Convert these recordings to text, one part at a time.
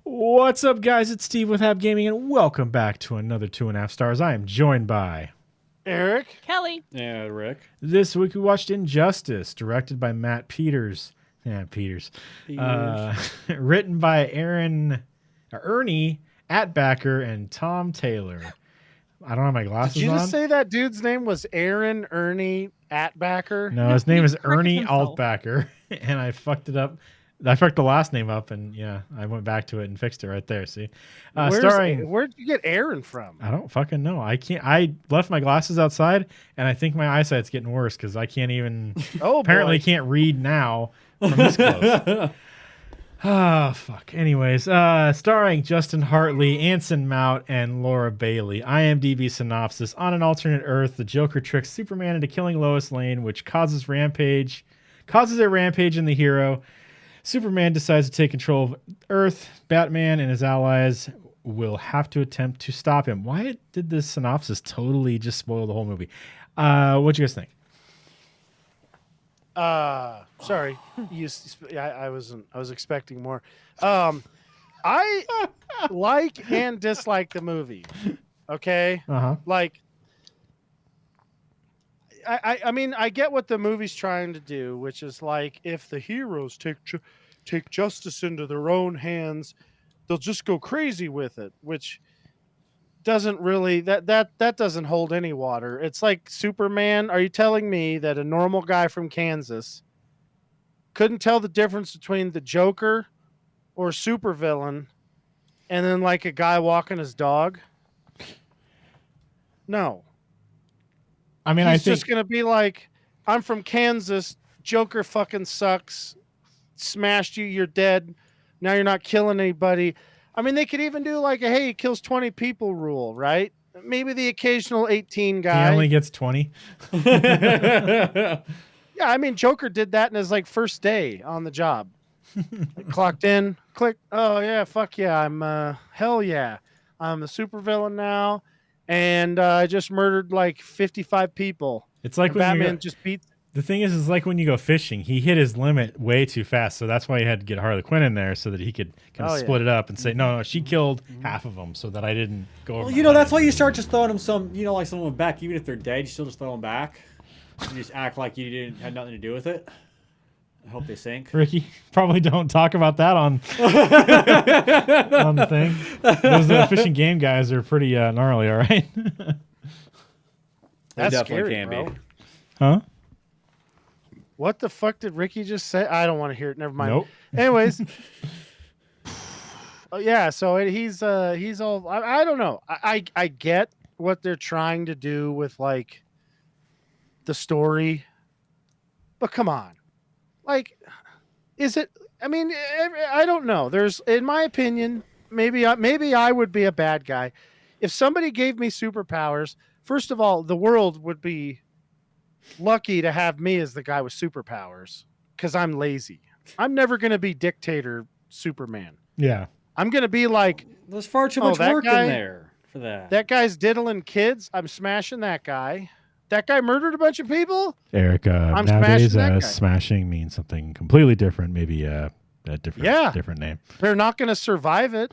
What's up, guys? It's Steve with Hab Gaming, and welcome back to another 2.5 stars. I am joined by Erik, Kelly, Yeah, Rick. this week we watched Injustice, directed by Matt Peters. Yeah, Peters. Written by Ernie Atbacker and Tom Taylor. I don't have my glasses on. did you just say that dude's name was Aaron Ernie Atbacker? No, his name he is corrected Ernie himself. Altbacker, and I fucked it up. I fucked the last name up, and yeah, I went back to it and fixed it right there. See, Where'd you get Aaron from? I don't fucking know. I can't. I left my glasses outside, and I think my eyesight's getting worse because I can't even. Oh, apparently, boy. can't read now from this close. Ah, fuck. Anyways, starring Justin Hartley, Anson Mount, and Laura Bailey. IMDb synopsis: on an alternate Earth, the Joker tricks Superman into killing Lois Lane, which causes a rampage in the hero. Superman decides to take control of Earth. Batman and his allies will have to attempt to stop him. Why did this synopsis totally just spoil the whole movie? What do you guys think? Sorry, I was expecting more. I like and dislike the movie. Okay, like I mean, I get what the movie's trying to do, which is like if the heroes take justice into their own hands, they'll just go crazy with it, which doesn't really that doesn't hold any water. It's like Superman. Are you telling me that a normal guy from Kansas couldn't tell the difference between the Joker or supervillain and then like a guy walking his dog? No. I mean, He's I think just going to be like, I'm from Kansas. Joker fucking sucks. Smashed you. You're dead. Now you're not killing anybody. I mean, they could even do like a, hey, he kills 20 people rule, right? Maybe the occasional 18 guy. he only gets 20. Yeah, I mean, Joker did that in his like first day on the job. Clocked in, click. Oh yeah, fuck yeah, I'm hell yeah, I'm the supervillain now, and I just murdered like 55 people. It's like And when Batman just beat. the thing is like when you go fishing, he hit his limit way too fast, so that's why he had to get Harley Quinn in there so that he could kind of split it up and say, no, she killed half of them, so that I didn't go. Well, over you my know, that's limit. why you start just throwing them like someone back, even if they're dead, you still just throw them back. You just act like you had nothing to do with it. I hope they sink. Ricky, probably don't talk about that on on the thing. Those fishing game guys are pretty gnarly, all right? They That's definitely scary, can bro. be. Huh? What the fuck did Ricky just say? I don't want to hear it. Never mind. Nope. Anyways. Oh yeah, so he's all. I don't know. I get what they're trying to do with like the story, but come on, like, is it? I mean, I don't know. There's, in my opinion, maybe I would be a bad guy if somebody gave me superpowers. First of all, the world would be lucky to have me as the guy with superpowers because I'm lazy. I'm never going to be dictator Superman. Yeah. I'm going to be like, There's far too Oh, much that work guy- in there for that. that guy's diddling kids. I'm smashing that guy. That guy murdered a bunch of people. Eric, I'm nowadays smashing that guy. smashing means something completely different, maybe a different name. They're not going to survive it.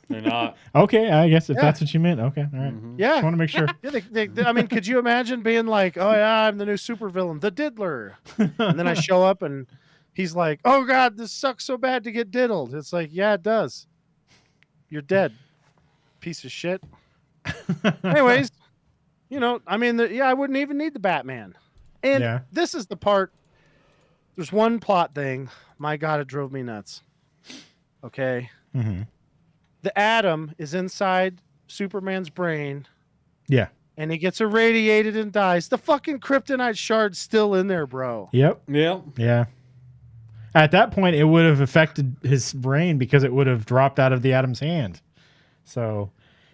They're not. Okay, I guess if Yeah. that's what you meant. Okay, all right. Mhm. Yeah. Just want to make sure. Yeah, I mean, could you imagine being like, oh, yeah, I'm the new supervillain, the diddler. And then I show up and he's like, oh, God, this sucks so bad to get diddled. It's like, yeah, it does. You're dead. Piece of shit. Anyways, you know, I mean, I wouldn't even need the Batman. And Yeah. this is the part. There's one plot thing. My God, it drove me nuts. Okay. Mhm. The atom is inside Superman's brain. Yeah. And he gets irradiated and dies. The fucking kryptonite shard's still in there, bro. Yep. Yeah. Yeah. At that point, it would have affected his brain because it would have dropped out of the Atom's hand. So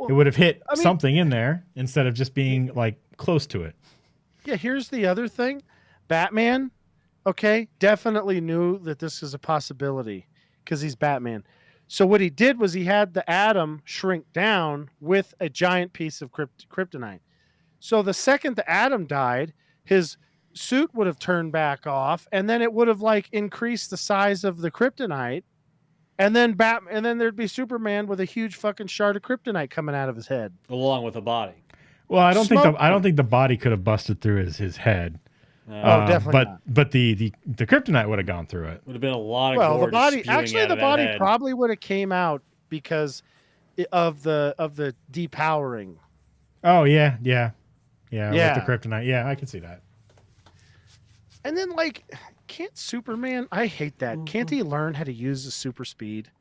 it would have hit I mean- something in there instead of just being like close to it. Yeah, here's the other thing. Batman, okay, definitely knew that this is a possibility because he's Batman. So what he did was he had the atom shrink down with a giant piece of kryptonite. So the second the atom died, his suit would have turned back off, and then it would have like increased the size of the kryptonite, and then there'd be Superman with a huge fucking shard of kryptonite coming out of his head. Along with the body. Well, I don't Smoke think the body could have busted through his head. Oh, definitely not. But the kryptonite would have gone through it. Would have been a lot of Well, the gore body just spewing actually out the of that body head. probably would have came out because of the depowering. Oh yeah. With the Yeah. kryptonite. Yeah, I can see that. And then like, can't Superman? I hate that. Can't he learn how to use the super speed?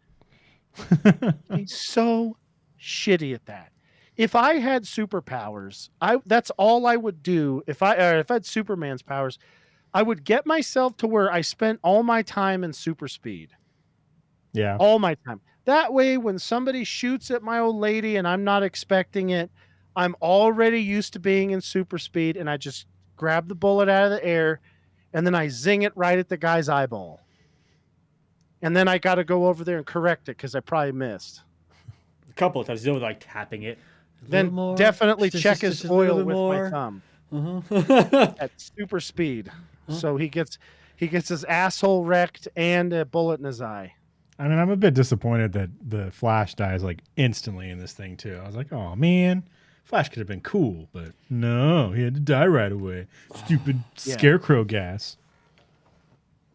He's so shitty at that. If I had superpowers, that's all I would do. If I had Superman's powers, I would get myself to where I spent all my time in super speed. Yeah. All my time. That way, when somebody shoots at my old lady and I'm not expecting it, I'm already used to being in super speed, and I just grab the bullet out of the air, and then I zing it right at the guy's eyeball. And then I got to go over there and correct it because I probably missed. A couple of times. He's always like tapping it. Then definitely check his a little oil bit with more. my thumb Uh-huh. at super speed. So he gets his asshole wrecked and a bullet in his eye. I mean, I'm a bit disappointed that the Flash dies like instantly in this thing too. I was like, oh man, Flash could have been cool, but no, he had to die right away. Stupid Yeah. scarecrow gas.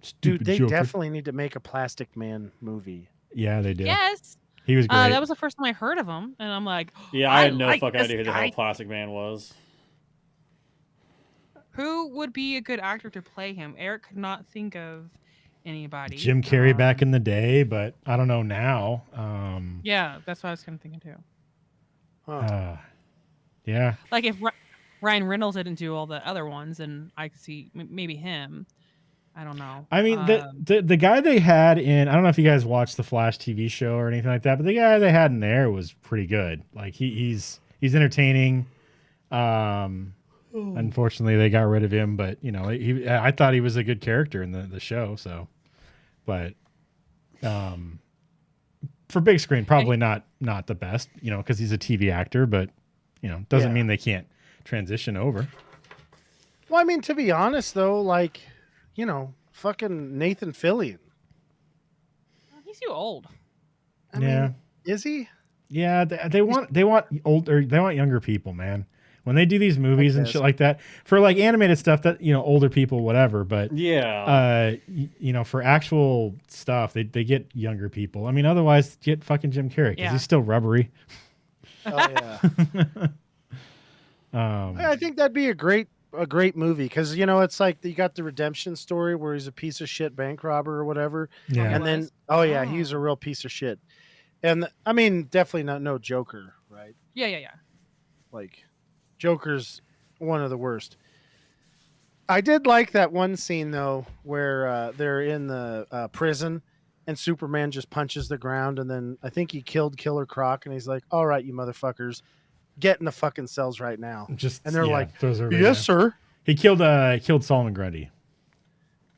Stupid Dude, they Joker. definitely need to make a Plastic Man movie. Yeah, they did. Yes. He was great. That was the first time I heard of him, and I'm like, Yeah, I had no like fucking this idea who the guy. hell Plastic Man was. Who would be a good actor to play him? Eric could not think of anybody. Jim Carrey back in the day, but I don't know now. Yeah, that's what I was kind of thinking too. Huh. Yeah. Like if Ryan Reynolds didn't do all the other ones, and I could see maybe him. I don't know. I mean, the guy they had in, I don't know if you guys watched the Flash TV show or anything like that, but the guy they had in there was pretty good. Like he's entertaining. Unfortunately, they got rid of him, but you know, I thought he was a good character in the show. So, but for big screen, probably not the best, you know, because he's a TV actor. But you know, doesn't mean they can't transition over. Well, I mean, to be honest, though, like, you know, fucking Nathan Fillion. He's too old. I Yeah. mean, is he? Yeah, they want younger people, man. When they do these movies and guess. shit like that, for like animated stuff, that, you know, older people, whatever. But Yeah. you know, for actual stuff, they get younger people. I mean, otherwise, get fucking Jim Carrey because Yeah. he's still rubbery. Oh yeah. I think that'd be a great movie because, you know, it's like you got the redemption story where he's a piece of shit bank robber or whatever, Yeah. and then he's a real piece of shit. And I mean, definitely no Joker, right? Yeah. Like, Joker's one of the worst. I did like that one scene though, where they're in the prison, and Superman just punches the ground, and then I think he killed Killer Croc, and he's like, "All right, you motherfuckers, get in the fucking cells right now." And they're like, throws her "Yes, sir." He killed Solomon Grundy.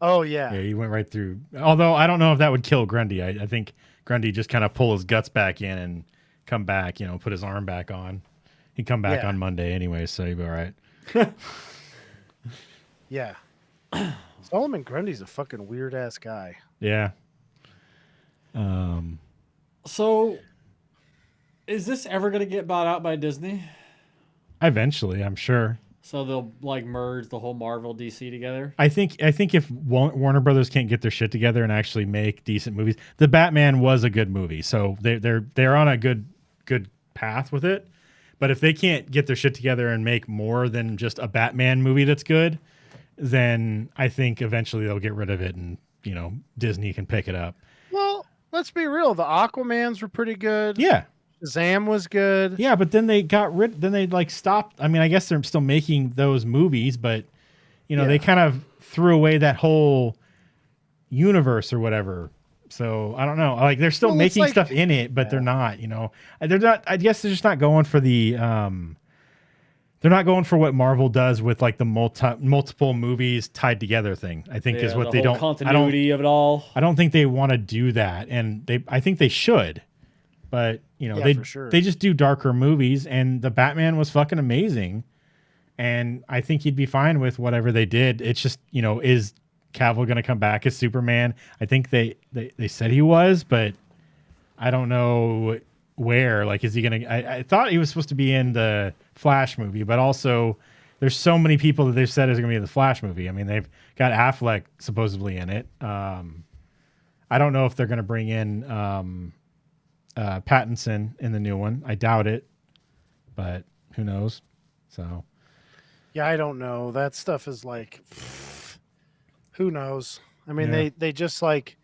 Oh yeah. Yeah, he went right through. Although I don't know if that would kill Grundy. I think Grundy just kind of pull his guts back in and come back. You know, put his arm back on. He'd come back on Monday anyway, so he'd be all right. Yeah. Solomon Grundy's a fucking weird ass guy. Yeah. So, is this ever going to get bought out by Disney? Eventually, I'm sure. So they'll like merge the whole Marvel DC together? I think if Warner Brothers can't get their shit together and actually make decent movies, the Batman was a good movie, so they're on a good path with it. But if they can't get their shit together and make more than just a Batman movie that's good, then I think eventually they'll get rid of it, and you know, Disney can pick it up. Well, let's be real. The Aquamans were pretty good. Yeah. Shazam was good. Yeah, but then they like stopped. I mean, I guess they're still making those movies, but you know, they kind of threw away that whole universe or whatever. So I don't know. Like they're still making stuff in it, but they're not, you know, they're not, I guess they're just not going for the, they're not going for what Marvel does with like the multiple movies tied together thing. I think is what they don't, continuity of it all. I don't think they want to do that. And I think they should, but you know, they just do darker movies, and the Batman was fucking amazing. And I think he'd be fine with whatever they did. It's just, you know, is Cavill going to come back as Superman? I think they said he was, but I don't know where. Like, is he gonna? I thought he was supposed to be in the Flash movie, but also there's so many people that they've said is gonna be in the Flash movie. I mean, they've got Affleck supposedly in it. I don't know if they're gonna bring in Pattinson in the new one. I doubt it, but who knows? So Yeah, I don't know. That stuff is like, who knows? I mean, Yeah. they just like.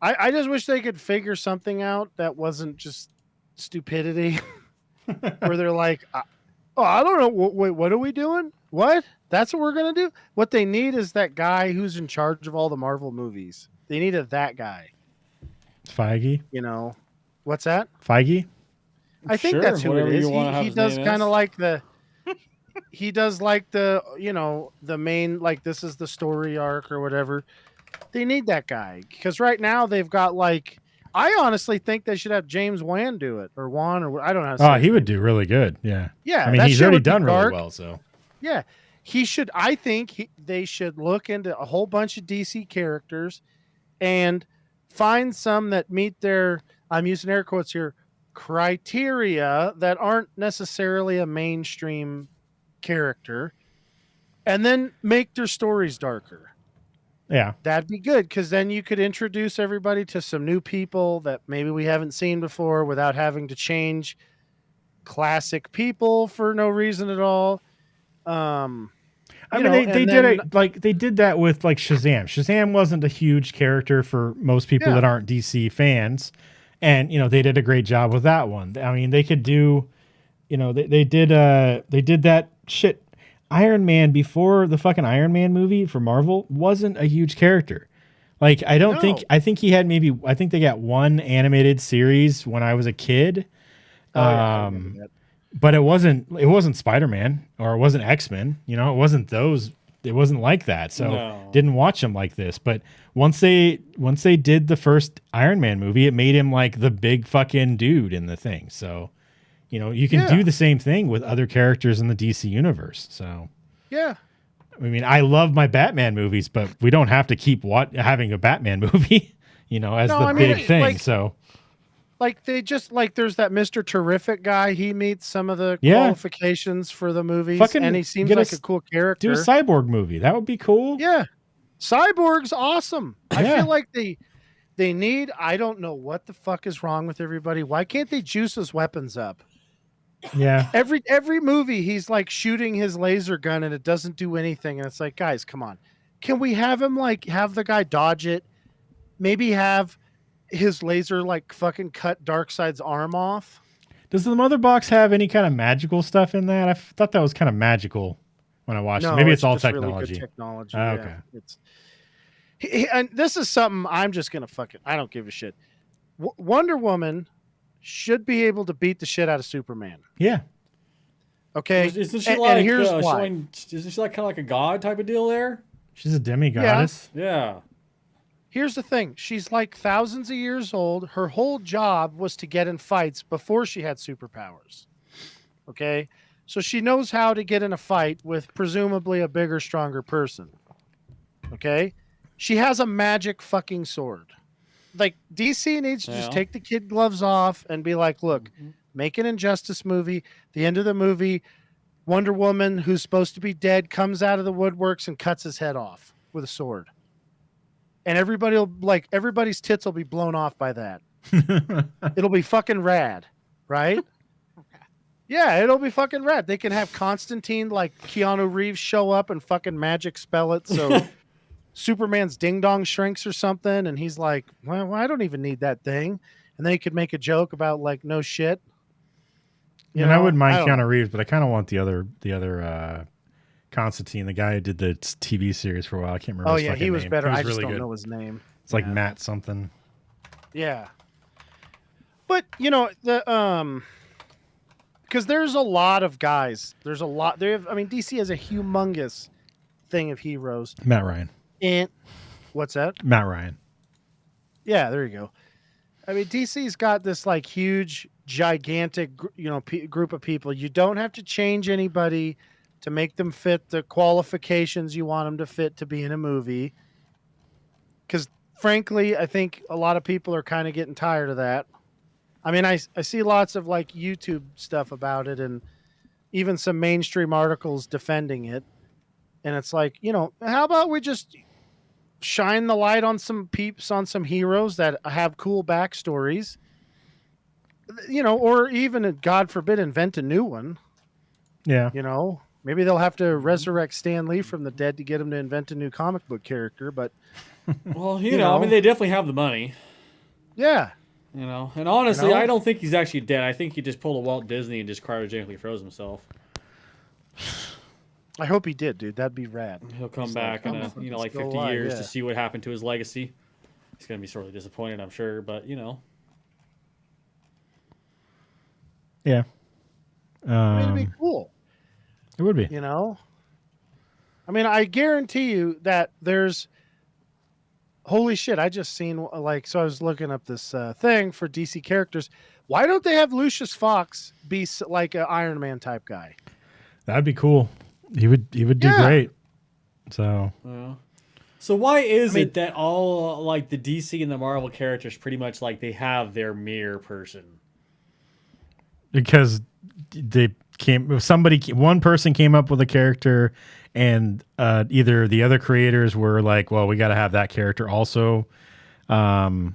I just wish they could figure something out that wasn't just stupidity, where they're like, "Oh, I don't know. Wait, what are we doing? What? That's what we're gonna do?" What they need is that guy who's in charge of all the Marvel movies. They needed that guy. Feige, You know, what's that? Feige. I think Sure, that's who it whatever is. you wanna have He his does name kind of as. like the. He does like the the main, like, this is the story arc or whatever. They need that guy because right now they've got like. I honestly think they should have James Wan do it, or Wan, or I don't know how to say Oh, his he would name. do really good. Yeah. Yeah, I mean, that he's shit already would be done really dark. well. So Yeah, he should. I think they should look into a whole bunch of DC characters and find some that meet their, I'm using air quotes here, criteria that aren't necessarily a mainstream character, and then make their stories darker. yeah. That'd be good because then you could introduce everybody to some new people that maybe we haven't seen before without having to change classic people for no reason at all. I mean, they did it like they did that with like Shazam. Shazam wasn't a huge character for most people Yeah. that aren't DC fans, and they did a great job with that one. I mean, they could do, they did that shit. Iron Man before the fucking Iron Man movie for Marvel wasn't a huge character. Like I don't think No. I think he had maybe I think they got one animated series when I was a kid. Oh, yeah, I remember that. But it wasn't Spider-Man or it wasn't X-Men, it wasn't those, it wasn't like that. So No. didn't watch them like this. But once they did the first Iron Man movie, it made him like the big fucking dude in the thing. So, you can Yeah. do the same thing with other characters in the DC universe. So, Yeah. I mean, I love my Batman movies, but we don't have to keep having a Batman movie, as No, the I mean, big thing. like- So, Like they just like there's that Mr. Terrific guy. He meets some of the Yeah. qualifications for the movies, Fucking and he seems get like us- a cool do character. a Cyborg movie. That would be cool. Yeah, Cyborg's awesome. I Yeah. feel like they need. I don't know what the fuck is wrong with everybody. Why can't they juice his weapons up? Yeah. Every movie he's like shooting his laser gun and it doesn't do anything, and it's like, guys, come on. Can we have him like have the guy dodge it? Maybe have his laser like fucking cut Darkseid's arm off. Does the mother box have any kind of magical stuff in that? I thought that was kind of magical when I watched it. Maybe it's all just really technology. good technology. Oh, yeah. okay. It's and this is something I'm just gonna fucking. I don't give a shit. Wonder Woman should be able to beat the shit out of Superman. Yeah. Okay, Isn't she and like here's why. isn't she like kind of like a god type of deal there? She's a demigoddess. Yeah. Here's the thing. She's like thousands of years old. Her whole job was to get in fights before she had superpowers. Okay? So she knows how to get in a fight with presumably a bigger, stronger person. Okay? She has a magic fucking sword. Like, DC needs to just Yeah. take the kid gloves off and be like, look, make an Injustice movie. The end of the movie, Wonder Woman, who's supposed to be dead, comes out of the woodworks and cuts his head off with a sword. And everybody's tits will be blown off by that. It'll be fucking rad, right? Okay. Yeah, it'll be fucking rad. They can have Constantine, like Keanu Reeves, show up and fucking magic spell it so Superman's ding dong shrinks or something, and he's like, well, I don't even need that thing. And then he could make a joke about like, no shit. And I wouldn't mind don't know. Keanu Reeves, but I kind of want the other Constantine, the guy who did the TV series for a while. I can't remember. Oh his yeah, fucking he was name. better. He was I just really don't good. know his name. It's like Yeah. Matt something. Yeah. But the because there's a lot of guys. There's a lot. DC has a humongous thing of heroes. Matt Ryan. And what's that? Matt Ryan. Yeah, there you go. I mean, DC's got this like huge, gigantic, group of people. You don't have to change anybody to make them fit the qualifications you want them to fit to be in a movie. Because frankly, I think a lot of people are kind of getting tired of that. I mean, I see lots of like YouTube stuff about it and even some mainstream articles defending it. And it's like, how about we just shine the light on some peeps, on some heroes that have cool backstories, or even, God forbid, invent a new one. Yeah. Maybe they'll have to resurrect Stan Lee from the dead to get him to invent a new comic book character. But, Well, I mean, they definitely have the money. Yeah. And honestly, I don't think he's actually dead. I think he just pulled a Walt Disney and just cryogenically froze himself. I hope he did, dude. That'd be rad. He'll come back in like 50 years to see what happened to his legacy. He's gonna be sorely disappointed, I'm sure, but Yeah. I mean, it'd be cool. It would be. I mean, I guarantee you that there's. Holy shit! I just seen so I was looking up this thing for DC characters. Why don't they have Lucius Fox be like an Iron Man type guy? That'd be cool. He would do great. So. So why is it that all like the DC and the Marvel characters pretty much like they have their mirror person? Because one person came up with a character, and either the other creators were like, well, we got to have that character also, or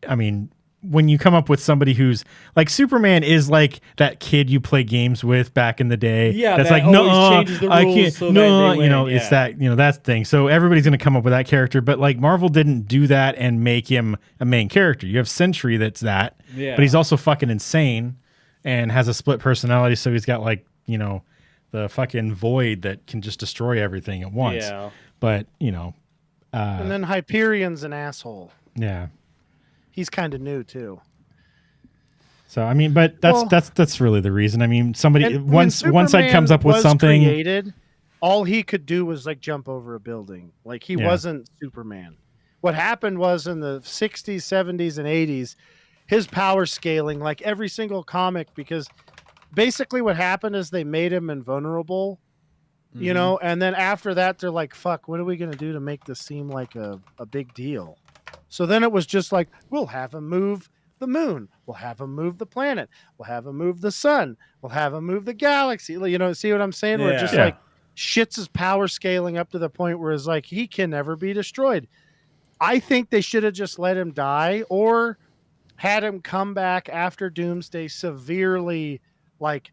I mean, when you come up with somebody who's like Superman is like that kid you play games with back in the day. Yeah, that's that like, no, I can't. So it's that, that's the thing. So everybody's going to come up with that character, but like Marvel didn't do that and make him a main character. You have Sentry that's that, but he's also fucking insane and has a split personality. So he's got like, the fucking void that can just destroy everything at once. Yeah. And But, then Hyperion's an asshole. Yeah. He's kind of new too. So I mean, but that's really the reason. I mean, one side comes up with something. Created, all he could do was like jump over a building. Like he wasn't Superman. What happened was in the 60s, 70s, and 80s, his power scaling, like every single comic, because basically what happened is they made him invulnerable, and then after that they're like, fuck, what are we gonna do to make this seem like a big deal? So then it was just like, we'll have him move the moon. We'll have him move the planet. We'll have him move the sun. We'll have him move the galaxy. See what I'm saying? Where it just like shits his power scaling up to the point where it's like, he can never be destroyed. I think they should have just let him die or had him come back after Doomsday severely, like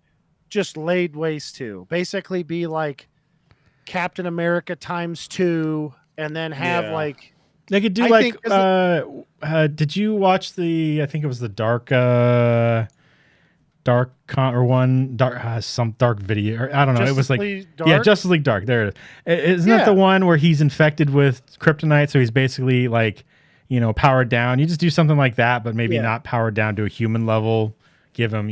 just laid waste to. Basically be like Captain America times 2 and then have like, they could do did you watch I think it was the some dark video, or I don't know. It was like, Justice League Dark. There it is. Isn't that the one where he's infected with kryptonite? So he's basically like, powered down. You just do something like that, but maybe not powered down to a human level. Give him,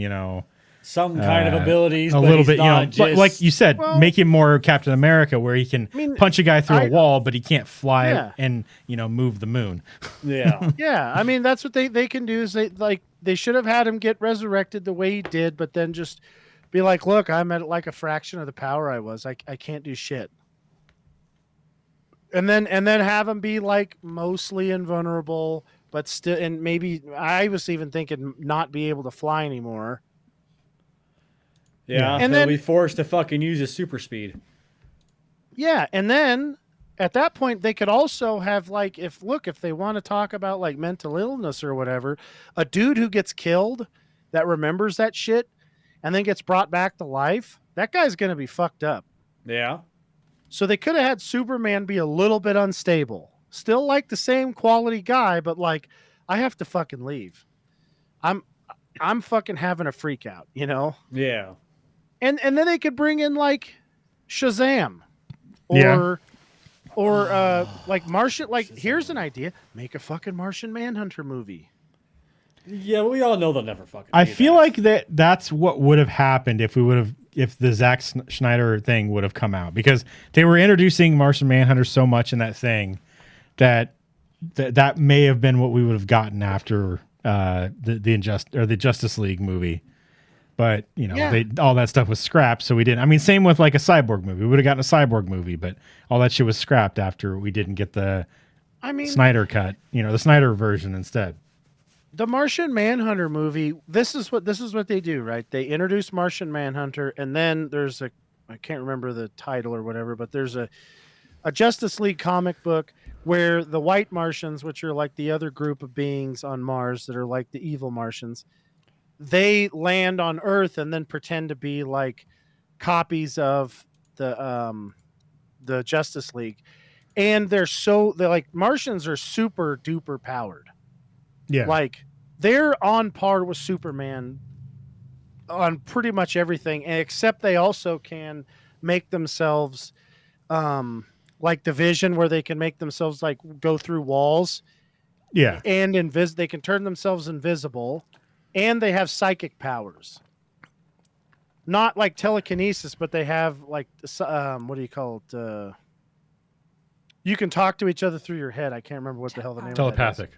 some kind of abilities, a little bit, but like you said, make him more Captain America, where he can punch a guy through a wall, but he can't fly and move the moon. Yeah. I mean, that's what they can do. Is they should have had him get resurrected the way he did, but then just be like, look, I'm at like a fraction of the power I was. I can't do shit. And then have him be like mostly invulnerable, but still, and maybe I was even thinking not be able to fly anymore. Yeah, and then be forced to fucking use his super speed. Yeah, and then at that point they could also have like, if they want to talk about like mental illness or whatever, a dude who gets killed that remembers that shit and then gets brought back to life, that guy's gonna be fucked up. Yeah. So they could have had Superman be a little bit unstable, still like the same quality guy, but like, I have to fucking leave. I'm fucking having a freak out, Yeah. And then they could bring in like Shazam or like Martian. Like, here's an idea: make a fucking Martian Manhunter movie. Yeah, we all know they'll never fucking. I feel like that's what would have happened if the Zack Snyder thing would have come out, because they were introducing Martian Manhunter so much in that thing that may have been what we would have gotten after the Justice League movie. But, all that stuff was scrapped, so we didn't. I mean, same with like a Cyborg movie. We would have gotten a Cyborg movie, but all that shit was scrapped after we didn't get the I mean, Snyder cut, the Snyder version instead. the Martian Manhunter movie. This is what they do, right? They introduce Martian Manhunter, and then there's I can't remember the title or whatever, but there's a Justice League comic book where the white Martians, which are like the other group of beings on Mars that are like the evil Martians, they land on Earth and then pretend to be like copies of the Justice League. And they're like Martians are super duper powered. Yeah. Like they're on par with Superman on pretty much everything, except they also can make themselves like the Vision, where they can make themselves like go through walls. Yeah. And they can turn themselves invisible, and they have psychic powers. Not like telekinesis, but they have like what do you call it? You can talk to each other through your head. I can't remember what the hell the name of that is. Telepathic.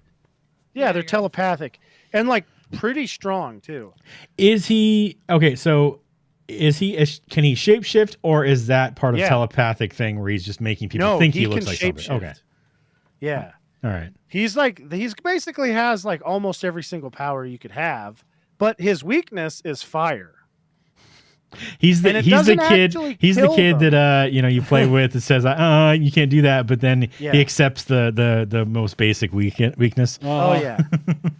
Yeah, There they're you go. telepathic and like pretty strong too. Is he okay? So can he shapeshift, or is that part of Yeah. telepathic thing where he's just making people No, think he he can looks like something? shapeshift. Okay. Yeah. All right. He's basically has like almost every single power you could have, but his weakness is fire. He's the And it kid. doesn't actually He's the kill kid them. that you play with that says, you can't do that, but then Yeah. he accepts the most basic weakness. Oh yeah.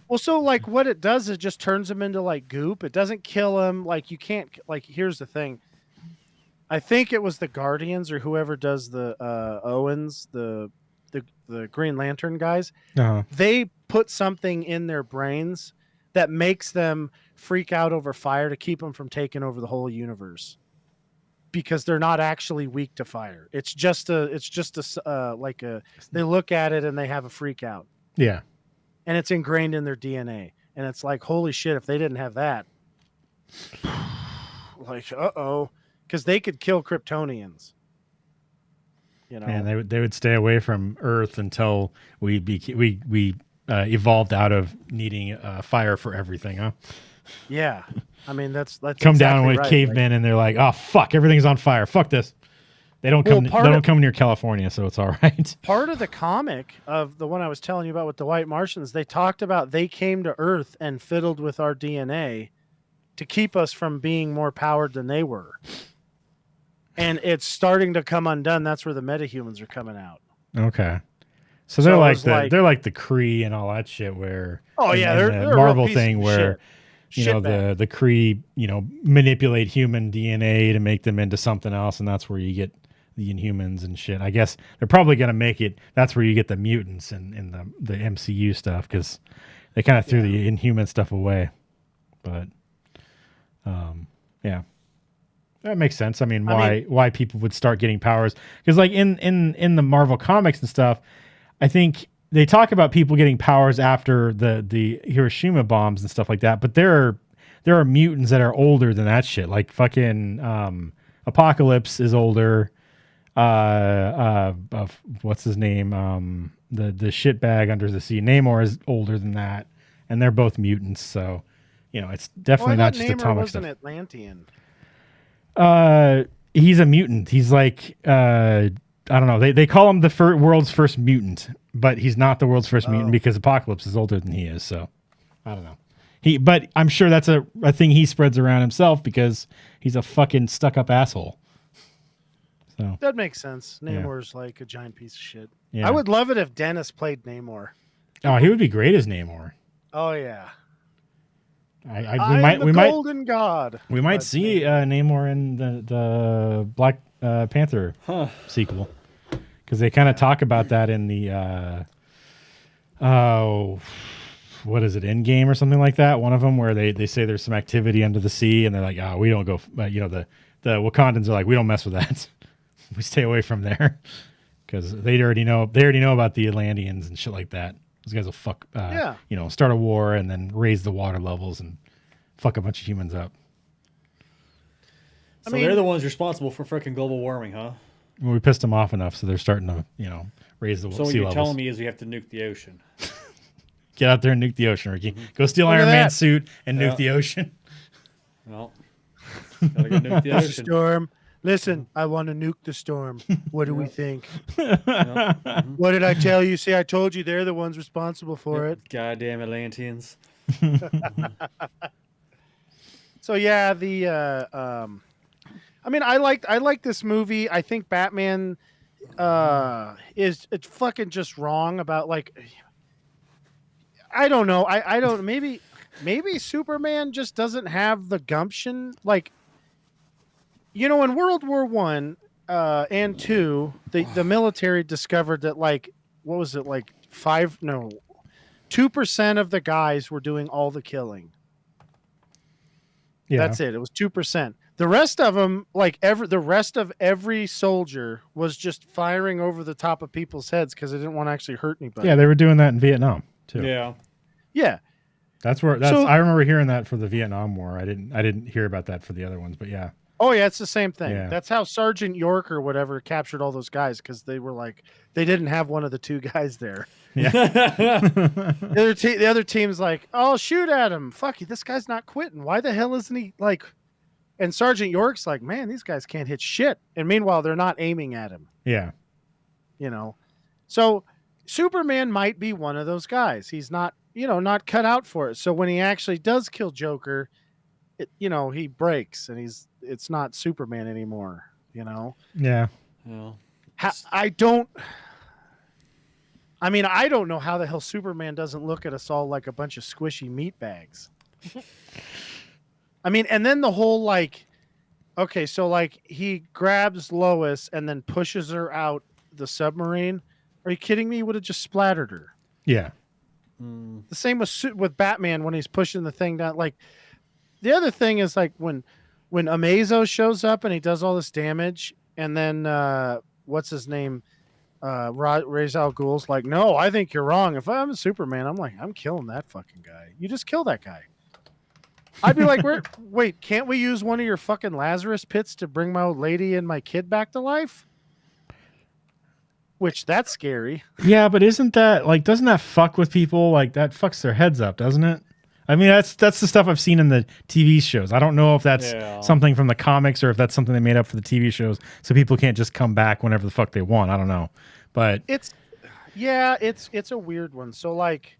Well, so like what it does is just turns him into like goop. It doesn't kill him. Like you can't like. Here's the thing. I think it was the Guardians or whoever does the Owens, the Green Lantern guys. Uh-huh. They put something in their brains that makes them freak out over fire to keep them from taking over the whole universe, because they're not actually weak to fire. It's just they look at it and they have a freak out, Yeah. and it's ingrained in their DNA. And it's like, holy shit, if they didn't have that, like, because they could kill Kryptonians. And they would stay away from Earth until we evolved out of needing fire for everything, huh? Yeah. I mean, that's Come down exactly with right, cavemen and they're like, oh fuck, everything's on fire. Fuck this. They don't Well, come. part They don't of- come near California, so it's all right. Part of the comic of the one I was telling you about with the white Martians, they talked about they came to Earth and fiddled with our DNA to keep us from being more powered than they were. And it's starting to come undone. That's where the metahumans are coming out. Okay. So So they're it like was they're like the Kree and all that shit. Where Oh, yeah, and they're the a real Marvel piece of thing where shit. the Kree manipulate human DNA to make them into something else, and that's where you get the Inhumans and shit. I guess they're probably gonna make it. That's where you get the mutants in the MCU stuff, because they kind of threw the Inhuman stuff away. But yeah. That makes sense. I mean, why people would start getting powers? Because like in the Marvel comics and stuff, I think they talk about people getting powers after the Hiroshima bombs and stuff like that. But there are mutants that are older than that shit. Like fucking Apocalypse is older. What's his name? The shitbag under the sea. Namor is older than that, and they're both mutants. So it's definitely not just Namor atomic wasn't stuff. Atlantean. He's a mutant. He's like I don't know. They call him the world's first mutant, but he's not the world's first mutant because Apocalypse is older than he is. So I don't know. But I'm sure that's a thing he spreads around himself because he's a fucking stuck up asshole. So That makes sense. Namor's like a giant piece of shit. yeah. I would love it if Dennis played Namor. Oh, he would be great as Namor. Oh yeah. We Golden God. might But see Namor in the Black Panther sequel, because they kind of talk about that in the what is it, Endgame or something like that. One of them where they say there's some activity under the sea, and they're like, we don't go. The Wakandans are like, we don't mess with that. We stay away from there, because they already know about the Atlanteans and shit like that. Those guys will fuck, start a war and then raise the water levels and fuck a bunch of humans up. So they're the ones responsible for freaking global warming, huh? Well, we pissed them off enough, so they're starting to, raise the So what sea you're levels. telling me is we have to nuke the ocean. Get out there and nuke the ocean, Ricky. Go steal Look at Iron that. Man's suit and nuke Yeah. the ocean. Well, gotta go nuke the ocean. Storm, Listen, I want to nuke the storm. What do we think? Yep. Mhm. What did I tell you? See, I told you they're the ones responsible for it. Goddamn Atlanteans. So yeah, I mean, I like this movie. I think Batman is it's fucking just wrong about like I don't know. I don't maybe Superman just doesn't have the gumption. Like, you know, in World War One and two, the military discovered that like what was it like 2% of the guys were doing all the killing. Yeah. That's it. It was 2%. The rest of them, like the rest of every soldier, was just firing over the top of people's heads because they didn't want to actually hurt anybody. Yeah, they were doing that in Vietnam too. Yeah. Yeah. I remember hearing that for the Vietnam War. I didn't hear about that for the other ones, but yeah. Oh yeah, it's the same thing. Yeah. That's how Sergeant York or whatever captured all those guys because they were like they didn't have one of the two guys there. Yeah. The other team's like, oh, shoot at him. Fuck you, this guy's not quitting. Why the hell isn't he like? And Sergeant York's like, man, these guys can't hit shit. And meanwhile, they're not aiming at him. Yeah. You know, so Superman might be one of those guys. He's not, not cut out for it. So when he actually does kill Joker, he breaks and it's not Superman anymore. Yeah. Yeah. I don't know how the hell Superman doesn't look at us all like a bunch of squishy meat bags. I mean, and then the whole like, okay, so like he grabs Lois and then pushes her out the submarine. Are you kidding me? He would have just splattered her. Yeah. The same with Batman when he's pushing the thing down. Like the other thing is like when Amazo shows up and he does all this damage, and then what's his name? Ra's al Ghul's like, no, I think you're wrong. If I'm a Superman, I'm like, I'm killing that fucking guy. You just kill that guy. I'd be like, wait, can't we use one of your fucking Lazarus pits to bring my old lady and my kid back to life? Which that's scary. Yeah, but doesn't that fuck with people? Like that fucks their heads up, doesn't it? I mean, that's the stuff I've seen in the TV shows. I don't know if that's something from the comics or if that's something they made up for the TV shows, so people can't just come back whenever the fuck they want. I don't know, but it's a weird one. So like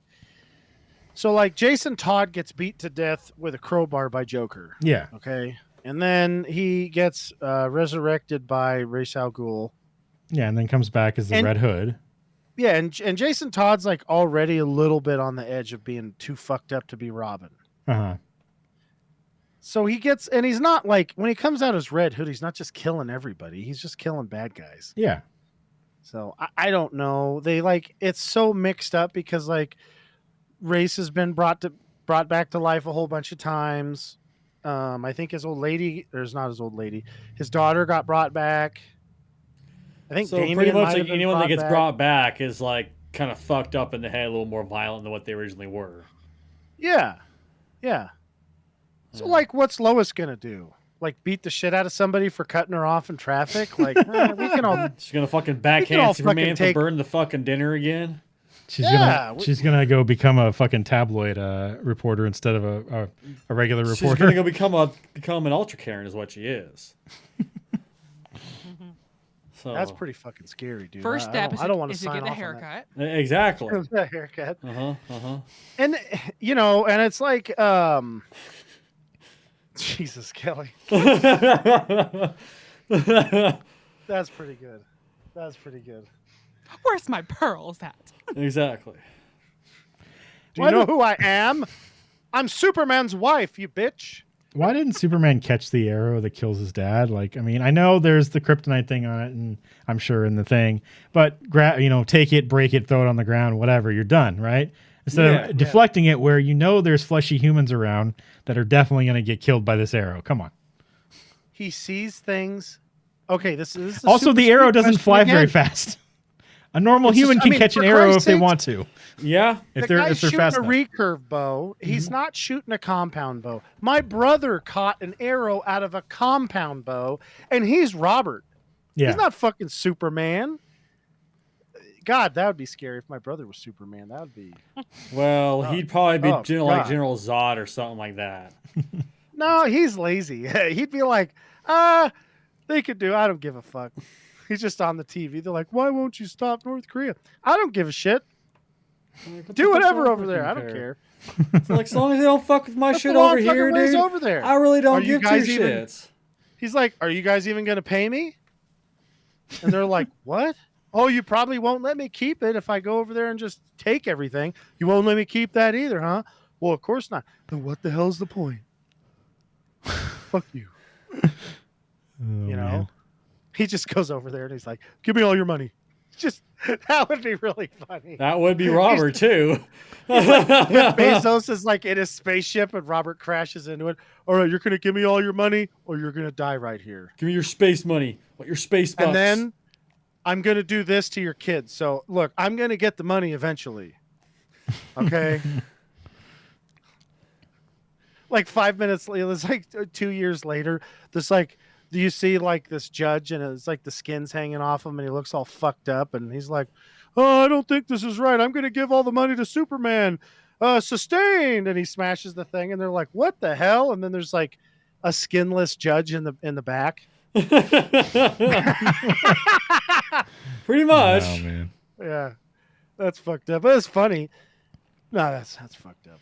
Jason Todd gets beat to death with a crowbar by Joker. Yeah. Okay, and then he gets resurrected by Ra's al Ghul. Yeah, and then comes back as the Red Hood. Yeah, and Jason Todd's like already a little bit on the edge of being too fucked up to be Robin. Uh-huh. So and he's not like, when he comes out as Red Hood, he's not just killing everybody. He's just killing bad guys. Yeah. So I don't know. They like, it's so mixed up because like Race has been brought back to life a whole bunch of times. I think his daughter got brought back. I think so. Damian Pretty much might like have anyone that been gets brought back is like kind of fucked up in the head, a little more violent than what they originally were. Yeah. So like, what's Lois gonna do? Like beat the shit out of somebody for cutting her off in traffic? Like we can all. She's gonna fucking backhand Superman for burning the fucking dinner again. She's gonna go become a fucking tabloid reporter instead of a regular reporter. She's gonna go become an ultra Karen is what she is. So that's pretty fucking scary, dude. First step I don't want to is to sign get a off haircut. Exactly. A haircut. And and it's like, Jesus, Kelly. That's pretty good. Where's my pearls at? Exactly. Do you know who I am? I'm Superman's wife, you bitch. Why didn't Superman catch the arrow that kills his dad? Like, I mean, I know there's the kryptonite thing on it, and I'm sure in the thing, but take it, break it, throw it on the ground, whatever, you're done, right? Instead of deflecting it where there's fleshy humans around that are definitely going to get killed by this arrow. Come on. He sees things. Okay, this is also the arrow doesn't fly very fast. A normal human can catch an arrow if they want to. Yeah, if they're shooting fast enough. A recurve bow. He's not shooting a compound bow. My brother caught an arrow out of a compound bow, and he's Robert. Yeah. He's not fucking Superman. God, that would be scary if my brother was Superman. That would be. Well, he'd probably be like General Zod or something like that. No, he's lazy. He'd be like, they could do. I don't give a fuck. He's just on the TV. They're like, why won't you stop North Korea? I don't give a shit. Do whatever over there. I don't care. So, like, as long as they don't fuck with my That's shit a long over fucking here, ways dude. over there. I really Are don't you give two guys even- shits. He's like, are you guys even going to pay me? And they're like, what? Oh, you probably won't let me keep it if I go over there and just take everything. You won't let me keep that either, huh? Well, of course not. Then what the hell's the point? Fuck you. You know? man. He just goes over there and he's like, give me all your money. Just that would be really funny. That would be Robert too. Bezos is like in his spaceship and Robert crashes into it. All right, you're going to give me all your money or you're going to die right here. Give me your space money. What your space bucks? And then I'm going to do this to your kids. So look, I'm going to get the money eventually. Okay. Like 5 minutes later, it's like 2 years later. This like, do you see like this judge and it's like the skin's hanging off him and he looks all fucked up and he's like, oh, I don't think this is right. I'm going to give all the money to Superman. Sustained. And he smashes the thing and they're like, what the hell? And then there's like a skinless judge in the back. Pretty much. Oh man. Yeah, that's fucked up. But it's funny. No, that's fucked up.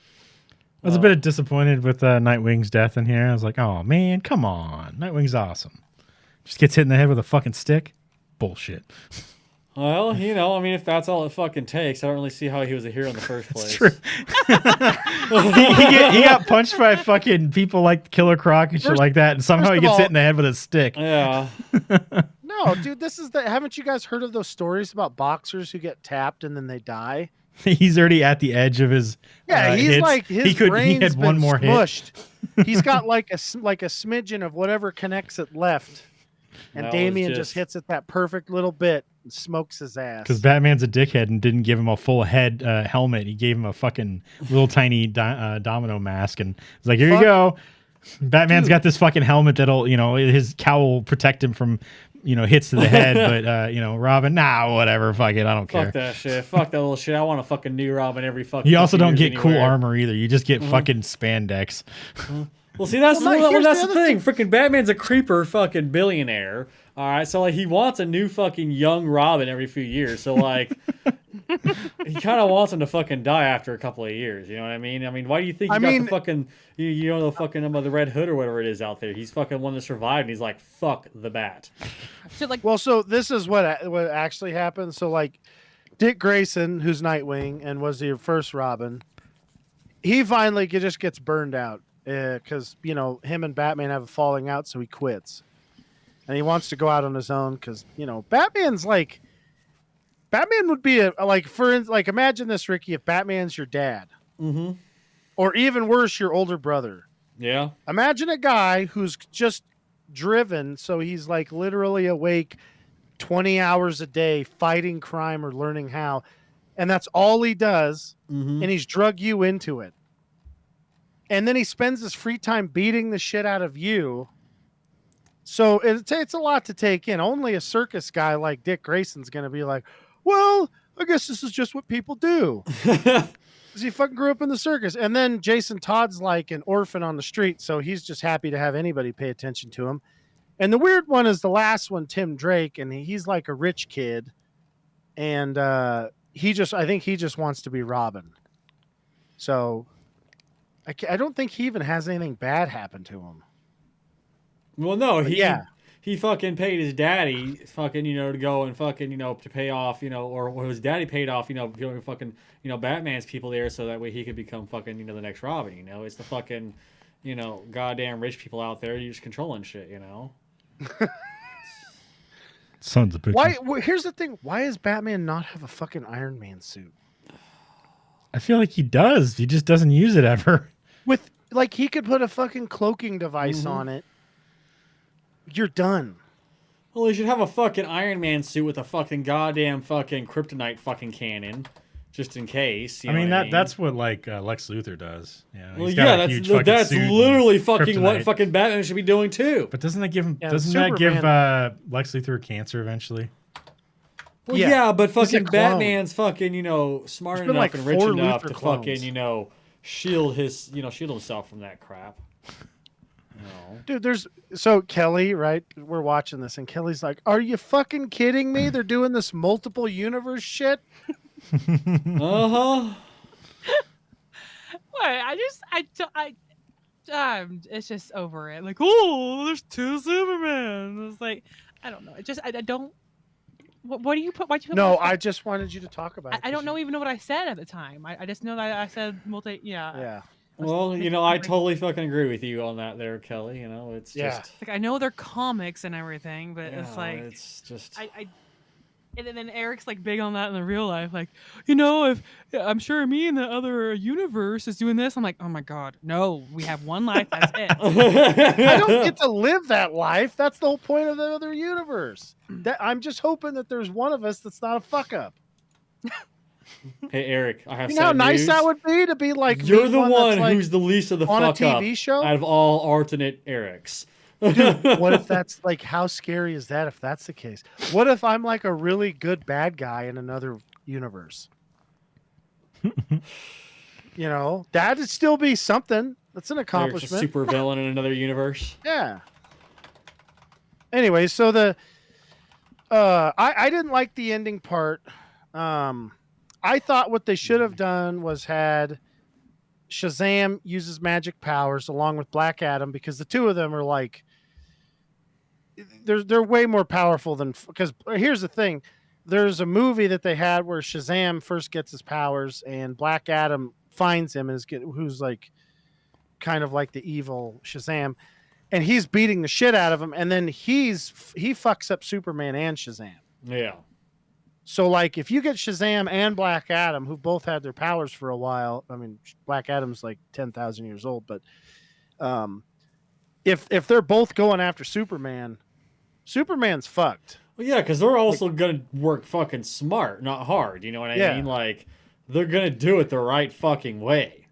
I was a bit disappointed with Nightwing's death in here. I was like, oh man, come on. Nightwing's awesome. Just gets hit in the head with a fucking stick. Bullshit. Well, you know, I mean, if that's all it fucking takes, I don't really see how he was a hero in the first place. It's true. he got punched by fucking people like Killer Croc and shit like that, and somehow he first of gets all- hit in the head with a stick. Yeah. No, dude, this is the. Haven't you guys heard of those stories about boxers who get tapped and then they die? He's already at the edge of his. Yeah, he's hits. like his He brain's had one been more hit. smushed. He's got like a smidgen of whatever connects it left, and That was Damian just just- hits it that perfect little bit and smokes his ass. Because Batman's a dickhead and didn't give him a full head helmet. He gave him a fucking little tiny domino mask and was like, here you Fuck. go. Batman's Dude. got this fucking helmet that'll, his cowl will protect him from, hits to the head. But, Robin, nah, whatever. Fuck it. I don't care. Fuck that shit. Fuck that little shit. I want a fucking new Robin every fucking. You also 50 don't years get cool anywhere. armor either. You just get fucking spandex. Well, see, that's Well, the, here's that's the the other thing. Freaking Batman's a creeper fucking billionaire. All right, so like he wants a new fucking young Robin every few years. So like he kind of wants him to fucking die after a couple of years. You know what I mean? I mean, why do you think I you got mean- the fucking you know the fucking the Red Hood or whatever it is out there? He's fucking one that survived, and he's like, fuck the bat. So like, Well, so this is what actually happened. So like, Dick Grayson, who's Nightwing and was the first Robin, he finally just gets burned out because him and Batman have a falling out, so he quits, and he wants to go out on his own because Batman's like, Batman would be imagine this, Ricky, if Batman's your dad, Mm-hmm. or even worse, your older brother. Yeah. Imagine a guy who's just driven, so he's like literally awake 20 hours a day fighting crime or learning how, and that's all he does, Mm-hmm. and he's drug you into it. And then he spends his free time beating the shit out of you. So it's a lot to take in. Only a circus guy like Dick Grayson's going to be like, well, I guess this is just what people do. Because he fucking grew up in the circus. And then Jason Todd's like an orphan on the street, so he's just happy to have anybody pay attention to him. And the weird one is the last one, Tim Drake, and he's like a rich kid. And I think he just wants to be Robin. So I don't think he even has anything bad happen to him. Well, no, But he yeah. he fucking paid his daddy fucking to go and fucking to pay off or his daddy paid off fucking Batman's people there so that way he could become fucking the next Robin. It's the fucking goddamn rich people out there just controlling shit. Sons of bitches. Why? Here's the thing. Why does Batman not have a fucking Iron Man suit? I feel like he does. He just doesn't use it ever. With like he could put a fucking cloaking device on it. You're done. Well, he should have a fucking Iron Man suit with a fucking goddamn fucking kryptonite fucking cannon, just in case. You I know mean, what that's what like Lex Luthor does. Yeah, Well, he's got yeah, a huge fucking that's suit and literally fucking what kryptonite. fucking Batman should be doing too. But doesn't that give him? Yeah, doesn't that give Superman- Lex Luthor cancer eventually? Well, Yeah, yeah, but he's a fucking clone. Batman's fucking smart There's been, enough like, and rich 4 enough Luthor to clones. fucking shield his shield himself from that crap. Dude, so Kelly, right? We're watching this, and Kelly's like, "Are you fucking kidding me? They're doing this multiple universe shit." Uh-huh. What? It's just over it. Like, oh, there's 2 Superman. It's like, I don't know. I don't. What do you put? Why'd you put? No, I just wanted you to talk about it. I don't even know what I said at the time. I just know that I said multi. Yeah. Yeah. Well, I totally fucking agree with you on that there, Kelly. It's just... Like, I know they're comics and everything, but Yeah, it's like... it's just... And then Eric's like big on that in the real life. Like, if I'm sure me in the other universe is doing this, I'm like, oh my God, no, we have one life. That's it. I don't get to live that life. That's the whole point of the other universe. I'm just hoping that there's one of us that's not a fuck up. Hey, Eric, I have You know how sad nice news. that would be to be like You're me, the one that's, like, who's the least of the on a fuck up TV show? out of all alternate Erics. Dude, what if that's like, how scary is that if that's the case? What if I'm like a really good bad guy in another universe? That'd still be something. That's an Eric's a accomplishment. super villain in another universe. Yeah. Anyway, so I didn't like the ending part. I thought what they should have done was had Shazam uses magic powers along with Black Adam, because the two of them are like, they're way more powerful than, because here's the thing. There's a movie that they had where Shazam first gets his powers and Black Adam finds him and who's like kind of like the evil Shazam, and he's beating the shit out of him, and then he fucks up Superman and Shazam. Yeah. So, like, if you get Shazam and Black Adam, who both had their powers for a while, I mean, Black Adam's like 10,000 years old, but if they're both going after Superman, Superman's fucked. Well, yeah, because they're also going to work fucking smart, not hard. You know what I mean? Like, they're going to do it the right fucking way.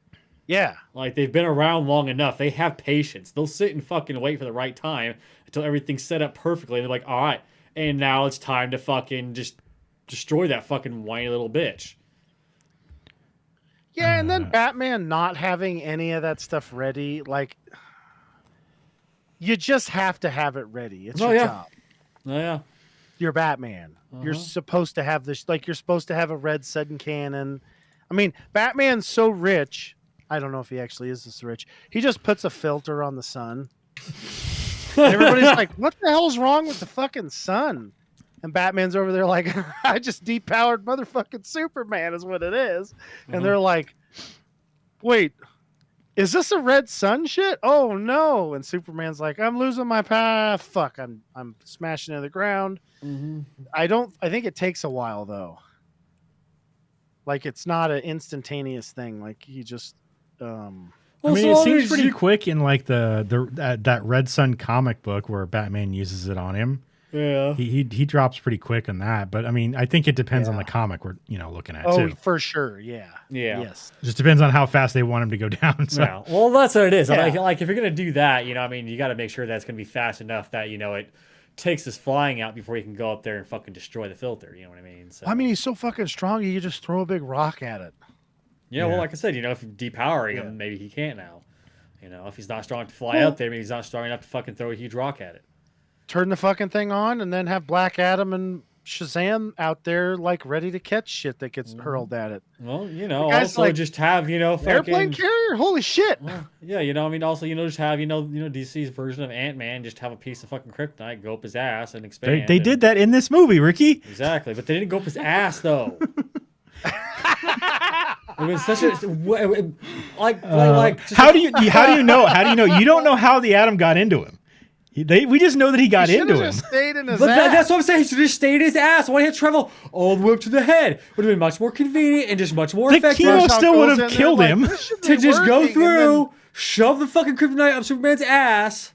Yeah. Like, they've been around long enough. They have patience. They'll sit and fucking wait for the right time until everything's set up perfectly. And they're like, all right, and now it's time to fucking just destroy that fucking whiny little bitch. Yeah, and then Batman not having any of that stuff ready, like, you just have to have it ready. It's your job. Oh, yeah. You're Batman. You're supposed to have this, like, you're supposed to have a red sun cannon. I mean, Batman's so rich. I don't know if he actually is this rich. He just puts a filter on the sun. Everybody's like, what the hell's wrong with the fucking sun? And Batman's over there like, I just depowered motherfucking Superman is what it is. And they're like, wait, is this a red sun shit? Oh no. And Superman's like, I'm losing my path. Fuck, I'm smashing into the ground. I think it takes a while though. Like, it's not an instantaneous thing. Like, he just I mean, it seems pretty quick in like that Red Sun comic book where Batman uses it on him. Yeah, he drops pretty quick on that, but I mean, I think it depends on the comic we're looking at too. Oh, for sure, yeah. Yes, just depends on how fast they want him to go down. So. Yeah. Well, that's what it is. Yeah. Like if you're gonna do that, I mean, you got to make sure that's gonna be fast enough that it takes his flying out before he can go up there and fucking destroy the filter. You know what I mean? So, I mean, he's so fucking strong. You just throw a big rock at it. Yeah. Well, like I said, if you're depowering him, maybe he can't now. If he's not strong enough to fly out there, maybe he's not strong enough to fucking throw a huge rock at it. Turn the fucking thing on and then have Black Adam and Shazam out there like ready to catch shit that gets hurled at it. Well, also like, just have, fucking airplane carrier. Holy shit. Well, yeah, I mean, also, just have, DC's version of Ant-Man, just have a piece of fucking kryptonite go up his ass and expand. They did that in this movie, Ricky. Exactly, but they didn't go up his ass though. It was such a how do you know? How do you know? You don't know how the atom got into him. We just know that he got into him. Stayed in his but ass. That's what I'm saying. He should have stayed in his ass. Why did he travel all the way up to the head? Would have been much more convenient and just much more effective. The chemo still would have killed him. To just go through, shove the fucking kryptonite up Superman's ass,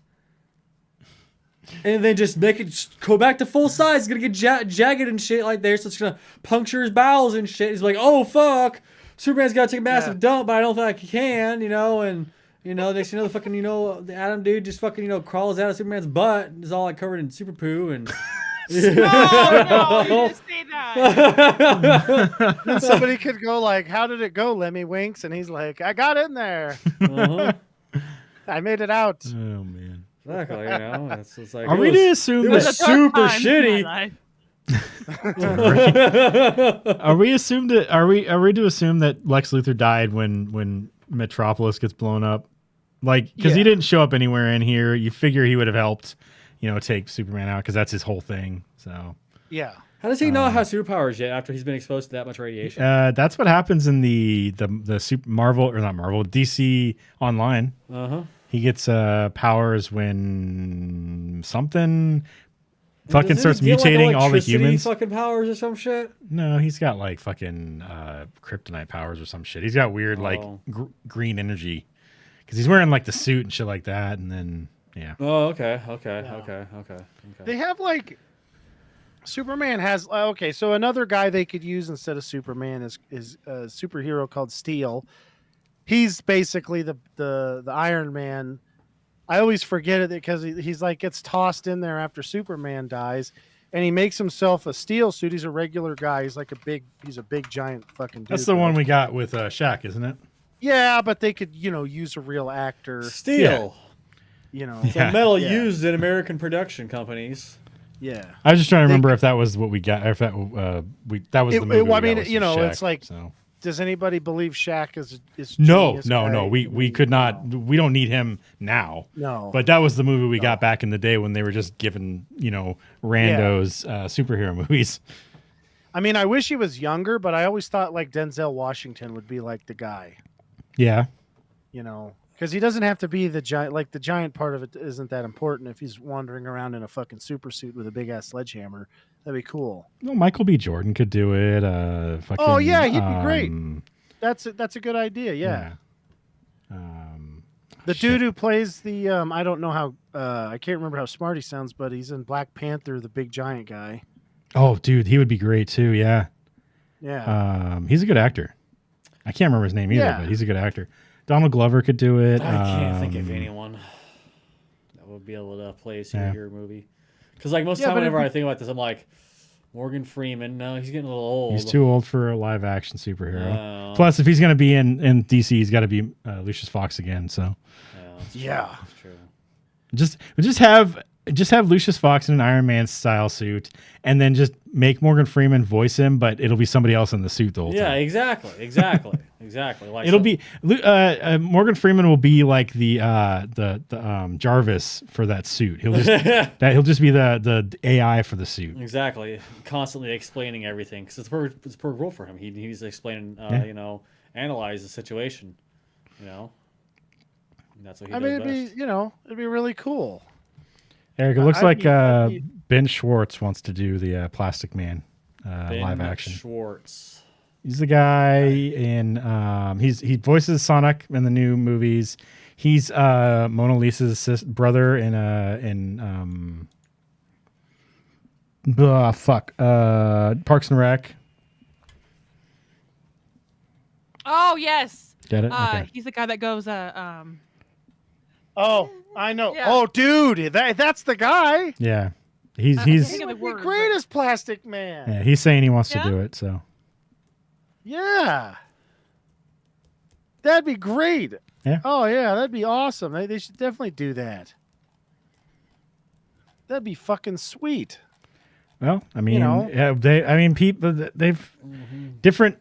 and then just make it go back to full size. It's gonna get jagged and shit like there, so it's gonna puncture his bowels and shit. He's like, oh fuck, Superman's gotta take a massive dump, but I don't think he can, and. Next the fucking, the Atom dude just fucking, crawls out of Superman's butt and is all like covered in super poo and. No, you just say that. And somebody could go like, how did it go, Lemmy Winks? And he's like, I got in there. I made it out. Oh man. Exactly. You know, it's like Are it we was- to assume it that? was It's a dark super time in shitty. my life. Are we assumed that? Are we to assume that Lex Luthor died when Metropolis gets blown up? Like, because he Yeah. didn't show up anywhere in here. You figure he would have helped, take Superman out because that's his whole thing. So Yeah. How does he not have superpowers yet after he's been exposed to that much radiation? that's what happens in the Super Marvel or not Marvel DC Online. Uh huh. He gets powers when something fucking starts mutating all the humans. Fucking powers or some shit. No, he's got like fucking kryptonite powers or some shit. He's got weird like Oh. green energy because he's wearing like the suit and shit like that. And then yeah, Oh, okay. They have like Superman has okay, so another guy they could use instead of Superman is a superhero called Steel. He's basically the Iron Man. I always forget it because he's like gets tossed in there after Superman dies, and he makes himself a steel suit. He's a regular guy. He's a big giant fucking dude. that's the one we got with Shaq, isn't it? Yeah, but they could use a real actor. Steel. Yeah. The metal used in American production companies. Yeah. I was just trying to remember if that was what we got. Or if that that was the movie. well, I we got mean, was you with know, Shaq, it's like- so. Does anybody believe Shaq is No. genius guy? We could not. We don't need him now. No. But that was the movie we got back in the day when they were just giving randos superhero movies. I mean, I wish he was younger, but I always thought like Denzel Washington would be like the guy, Yeah. because he doesn't have to be the giant. Like the giant part of it isn't that important if he's wandering around in a fucking super suit with a big ass sledgehammer. That'd be cool. Well, Michael B. Jordan could do it. Fucking, Oh, yeah, he'd be great. That's a good idea. Yeah. The dude who plays the I don't know how I can't remember how smart he sounds, but he's in Black Panther, the big giant guy. Oh, dude, he would be great too. Yeah. Yeah. He's a good actor. I can't remember his name either, Yeah. but he's a good actor. Donald Glover could do it. I can't think of anyone that would be able to play a superhero movie. Because like most of the time, but whenever I think about this, I'm like, Morgan Freeman. No, he's getting a little old. He's too old for a live action superhero. No. Plus, if he's going to be in DC, he's got to be Lucius Fox again. So No, that's Yeah. true, that's true. just have Lucius Fox in an Iron Man style suit, and then just make Morgan Freeman voice him, but it'll be somebody else in the suit the whole Yeah, time. exactly. Like It'll be Morgan Freeman will be like the Jarvis for that suit. He'll just be the AI for the suit. exactly constantly explaining everything because it's per role for him. He's explaining, analyze the situation. And that's what he I does mean, best. it'd be really cool. Eric, it looks I'd like be- I'd be- Ben Schwartz wants to do the Plastic Man live Ben action. Schwartz. He's the guy in he voices Sonic in the new movies. He's Mona Lisa's brother in Parks and Rec. Oh yes. Get it? Okay. He's the guy that goes. Oh, I know. Yeah. Oh, dude, that's the guy. Yeah. He's I can't he's think of the He'd be word, great but- as Plastic Man. yeah, he's saying he wants Yeah? to do it. So Yeah. That'd be great. Yeah. Oh, yeah, that'd be awesome. They should definitely do that. That'd be fucking sweet. well, I mean, know. people they've different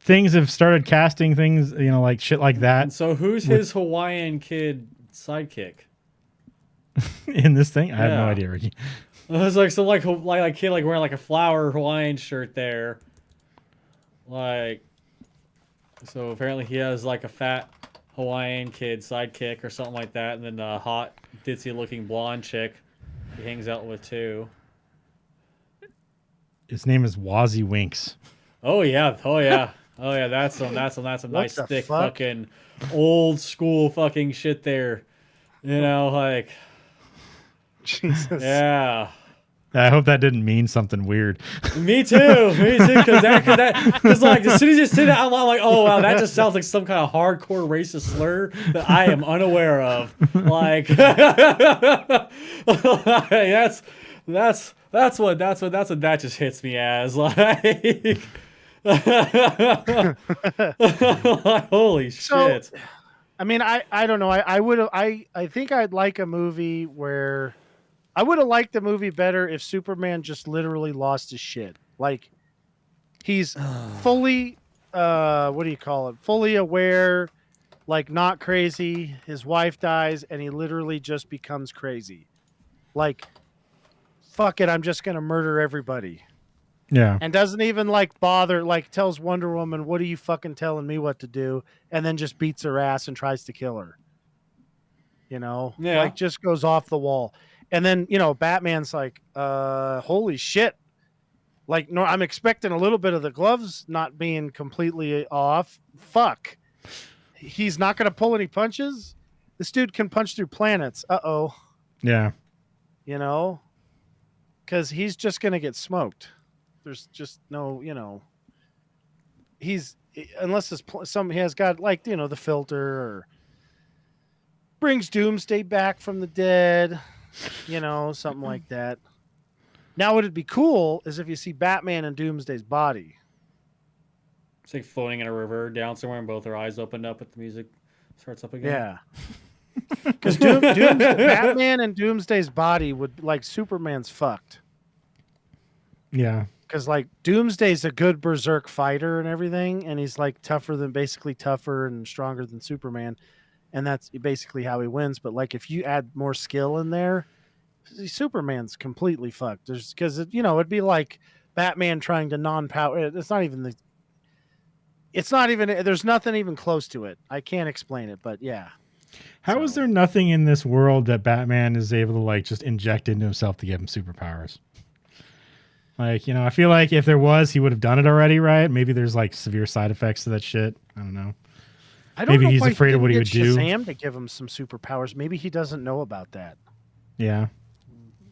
things have started casting things, like shit like And that so who's his Hawaiian kid sidekick? in this thing. I have no Yeah. idea, Ricky. It was like some like kid like wearing like a flower Hawaiian shirt there. Like, so apparently he has like a fat Hawaiian kid sidekick or something like that, and then a hot ditzy looking blonde chick he hangs out with too. His name is Wazzy Winks. Oh yeah. That's some nice the thick fuck? fucking old school fucking shit there. Like Jesus. yeah. I hope that didn't mean something weird. Me too, because like as soon as you say that, I'm like, oh wow, that just sounds like some kind of hardcore racist slur that I am unaware of. Like, that's what that just hits me as like, holy So- shit. I mean, I don't know. I would have. I think I'd like a movie where I would have liked the movie better if Superman just literally lost his shit. Like he's fully, what do you call it? Fully aware, like not crazy. His wife dies, and he literally just becomes crazy. Like, fuck it, I'm just gonna murder everybody. Yeah. And doesn't even like bother, like tells Wonder Woman, "What are you fucking telling me what to do?" And then just beats her ass and tries to kill her. Yeah. Like just goes off the wall. And then, Batman's like, holy shit. Like, no, I'm expecting a little bit of the gloves not being completely off. Fuck. He's not going to pull any punches. This dude can punch through planets. Uh-oh. Yeah. Because he's just going to get smoked. There's just no, he's, unless he has got like, the filter or brings Doomsday back from the dead, something like that. Now, what would be cool is if you see Batman and Doomsday's body. It's like floating in a river down somewhere, and both their eyes opened up, but the music starts up again. Yeah. Because Batman and Doomsday's body would, like, Superman's fucked. Yeah. Because, like, Doomsday's a good berserk fighter and everything, and he's, like, basically tougher and stronger than Superman. And that's basically how he wins. But, like, if you add more skill in there, Superman's completely fucked. Because, it'd be like Batman trying to non-power. It's not even, there's nothing even close to it. I can't explain it, but yeah. How is there nothing in this world that Batman is able to like just inject into himself to give him superpowers? Like, I feel like if there was, he would have done it already, right? Maybe there's like severe side effects to that shit. I don't know. I don't Maybe know he's why afraid of what he would do. Shazam to give him some superpowers. Maybe he doesn't know about that. Yeah.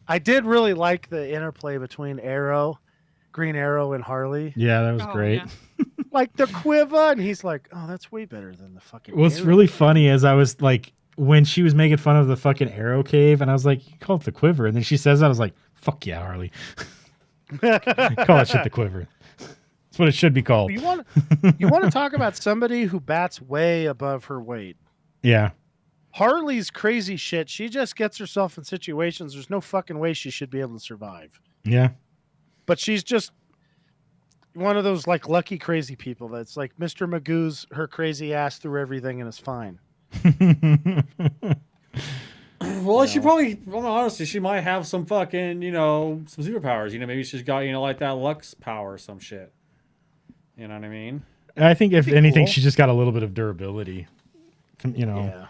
I did really like the interplay between Green Arrow, and Harley. Yeah, that was great. Yeah. Like the quiver, and he's like, "Oh, that's way better than the fucking." What's arrow. really funny is I was like, when she was making fun of the fucking arrow cave, and I was like, you call it the quiver. And then she says that, I was like, fuck yeah, Harley. Call that shit the quiver. That's what it should be called. You want to talk about somebody who bats way above her weight? Yeah. Harley's crazy shit. She just gets herself in situations there's no fucking way she should be able to survive. Yeah. But she's just one of those like lucky crazy people that's like Mr. Magoo's her crazy ass through everything and is fine. Well, she probably, honestly, she might have some fucking, some superpowers. Maybe she's got, like that Lux power or some shit. You know what I mean? I think if anything, cool. she just got a little bit of durability.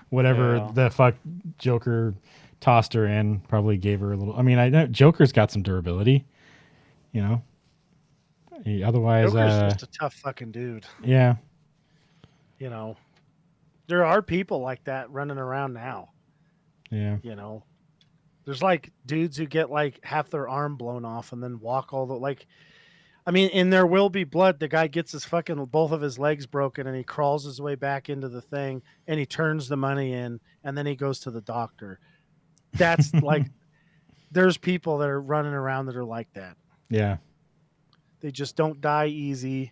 Whatever Yeah. the fuck Joker tossed her in probably gave her a little. I mean, I know Joker's got some durability. Otherwise, Joker's just a tough fucking dude. yeah. There are people like that running around now. Yeah. There's like dudes who get like half their arm blown off and then walk all the like. I mean, in There Will Be Blood, the guy gets his fucking both of his legs broken and he crawls his way back into the thing and he turns the money in and then he goes to the doctor. That's like, there's people that are running around that are like that. Yeah. They just don't die easy.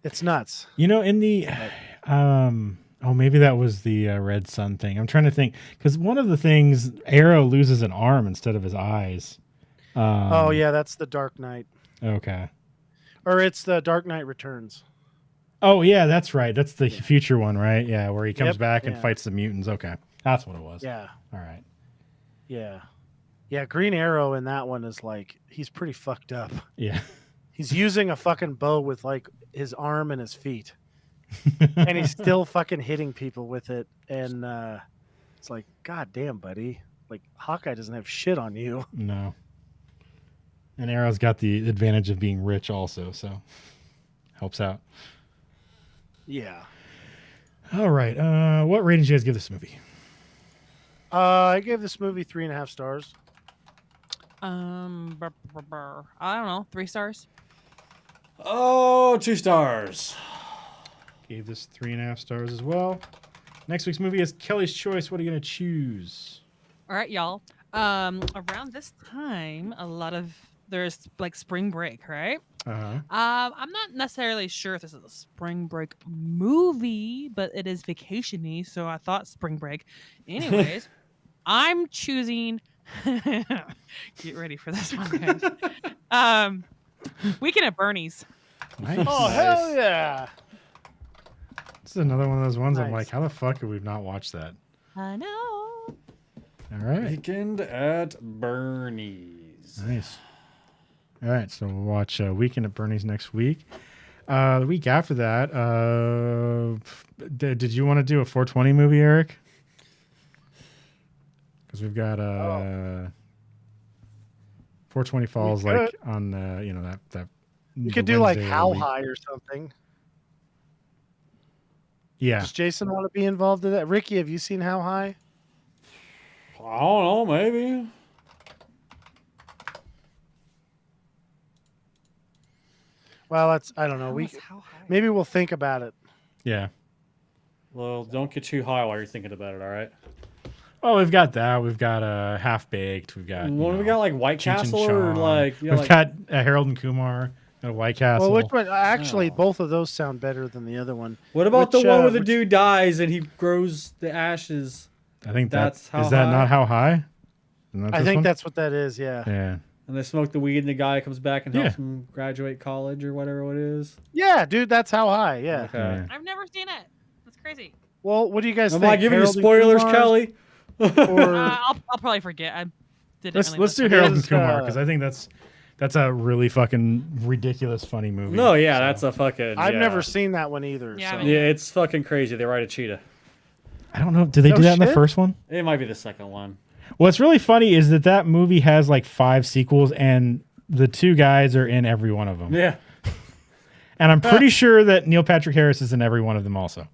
It's nuts. In the, maybe that was the Red Sun thing. I'm trying to think because one of the things, Arrow loses an arm instead of his eyes. Oh yeah, that's the Dark Knight. Okay. Or it's the Dark Knight Returns. Oh yeah, that's right. That's the future one, right? Yeah, where he comes Yep, back and yeah. fights the mutants. Okay, that's what it was. Yeah. All right. Yeah. Yeah, Green Arrow in that one is like, he's pretty fucked up. Yeah. He's using a fucking bow with like his arm and his feet. And he's still fucking hitting people with it. And it's like, God damn, buddy. Like, Hawkeye doesn't have shit on you. No. And Arrow's got the advantage of being rich also, so helps out. Yeah. All right. What rating did you guys give this movie? I gave this movie 3.5 stars. I don't know, 3 stars. Oh, 2 stars. Gave this 3.5 stars as well. Next week's movie is Kelly's Choice. What are you going to choose? All right, y'all. Around this time, there's like spring break, right? I'm not necessarily sure if this is a spring break movie, but it is vacation-y, so I thought spring break. Anyways, I'm choosing. Get ready for this one, guys. Weekend at Bernie's. Nice. Oh hell yeah! This is another one of those ones I'm Nice. like, how the fuck have we not watched that? I know. All right. Weekend at Bernie's. Nice. All right, so we'll watch Weekend at Bernie's next week. The week after that, did you want to do a 420 movie, Eric? Because we've got 420 falls We like could. on that. You could do like How High or something. Yeah. Does Jason want to be involved in that? Ricky, have you seen How High? I don't know, maybe. Well, I don't know. Maybe we'll think about it. Yeah. Well, don't get too high while you're thinking about it, all right? Well, we've got that. We've got Half Baked. We've got. What do we got, like White Cheech and Castle or Chong. like? You know, We've like got Harold and Kumar. Got White Castle. Well, which one? Actually, Oh. both of those sound better than the other one. what about which, the one where the which- dude dies and he grows the ashes? I think That's How is that High? not How High? Isn't that I this think one? that's what that is. Yeah. Yeah. And they smoke the weed and the guy comes back and helps Yeah. him graduate college or whatever it is. Yeah, dude, that's How High. Yeah. Okay. Yeah. I've never seen it. That's crazy. Well, what do you guys Am think? I giving you Harold and spoilers, Kumar's Kelly? Or I'll probably forget. I didn't. Let's really let's do listen. Harold and is, Kumar because I think that's a really fucking ridiculous funny movie. No, yeah, So- that's a fucking. I've yeah. never seen that one either. Yeah, I so. haven't Yeah, it's fucking crazy. They ride a cheetah. I don't know. Did they No do that in the shit? first one? It might be the second one. What's really funny is that movie has like 5 sequels, and the 2 guys are in every one of them. Yeah. And I'm pretty sure that Neil Patrick Harris is in every one of them also.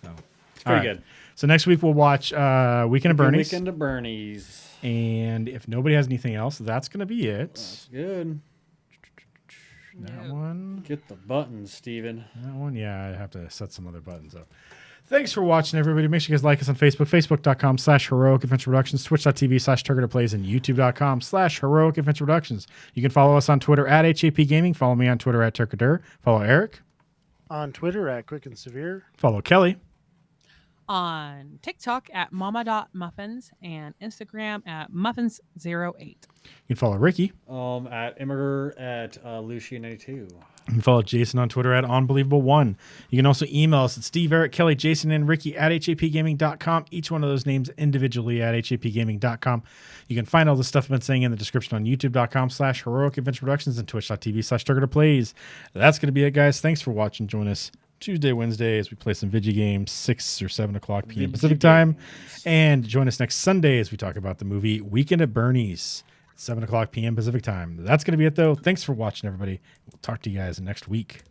So It's pretty good. So next week we'll watch Weekend at Bernie's. Weekend at Bernie's. And if nobody has anything else, that's going to be it. That's good. That No. one. Get the buttons, Steven. That one, yeah, I have to set some other buttons up. Thanks for watching, everybody. Make sure you guys like us on Facebook, facebook.com/Heroic Adventure Productions, twitch.tv/Turgetplays, and youtube.com/Heroic Adventure Productions. You can follow us on Twitter at HAP Gaming. Follow me on Twitter at Turkadur. Follow Eric. On Twitter at Quick and Severe. Follow Kelly. On TikTok at mama.muffins and Instagram at muffins08. You can follow Ricky. At Immiger at Lucia92. You can follow Jason on Twitter at Unbelievable1. You can also email us at Steve, Eric, Kelly, Jason, and Ricky at hapgaming.com. Each one of those names individually at hapgaming.com. You can find all the stuff I've been saying in the description on youtube.com/Heroic Adventure Productions and twitch.tv/Turgetplays. That's going to be it, guys. Thanks for watching. Join us Tuesday, Wednesday as we play some video games, 6 or 7 o'clock p.m. Pacific time. And join us next Sunday as we talk about the movie Weekend at Bernie's, 7 o'clock p.m. Pacific time. That's going to be it, though. Thanks for watching, everybody. We'll talk to you guys next week.